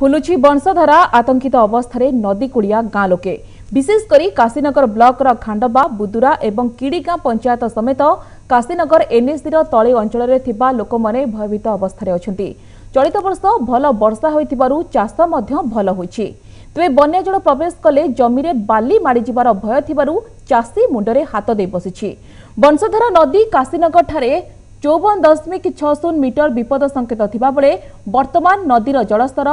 फुलुची वंशधारा आतंकित अवस्था नदीकूड़िया गाँ लोके विशेषकर काशीनगर ब्लॉक खांडबा बुदुरा एवं किड़ीगाँ पंचायत समेत काशीनगर एनएसडी तले अंचल लोक मैंने भयभीत अवस्था अच्छा। चलित वर्ष भल वर्षा होइथिबारु चाष भल होइछि। तेबे बन्या जल प्रवेश कले जमीरे बाली माड़ीजिबार भय थिबारु चाषी मुंडरे हाथ दे बसिछि। वंशधारा नदी काशीनगर ठारे 54.60 मीटर विपद संकेत थिबा बेले वर्तमान नदीर जलस्तर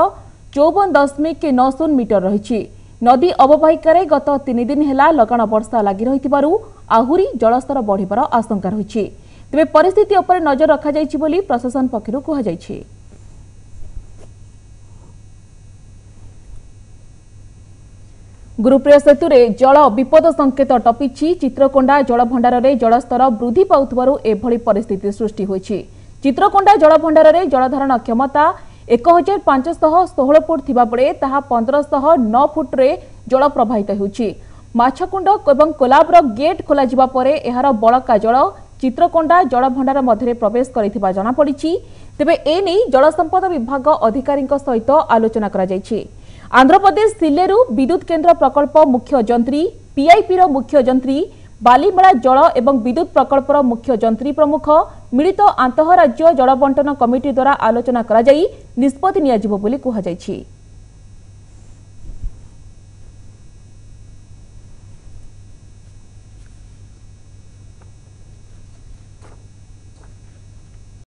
54.90 मीटर रहिछि। नदी अववाहिकार गत 3 दिन हेला लगाण वर्षा लागि रहिथिबारु आहुरी जलस्तर बढ़िबार आशंका रहिछि। तेबे परिस्थिति उपरे नजर रखा जाइछि बोली प्रशासन पक्षरु कहा जाइछि। गुरुप्रिया सेतुरे जल विपद संकेत टपिछि। चित्रकोंडा जलभंडार रे जलस्तर वृद्धि पाउथबारु एभली परिस्थिति सृष्टि होइछि। चित्रकोंडा जलभंडार रे जलधारण क्षमता 1516 फुट थिबा बेले ताहा 1509 फुट रे जल प्रवाहित होउछि। माछकुंड एवं कोलाबर गेट खोला जिबा परे एहार बळका जल चित्रकोंडा जलभंडार मध्य प्रवेश करिथिबा जणा पड़िछि। तेबे ए नै जल संपद विभाग अधिकारीक सहित आलोचना करा जायछि। आंध्र प्रदेश सिलेरु विद्युत केन्द्र प्रकल्प मुख्य जंत्री पीआईपी रो मुख्य जंत्री बालीमेला जल एवं विद्युत प्रकल्पर मुख्य जंत्री प्रमुख मिलित आंतःराज्य जल बंटन कमिटी द्वारा आलोचना करा जाई निष्पत्ति नियाजिबो बोली कहा जायछि।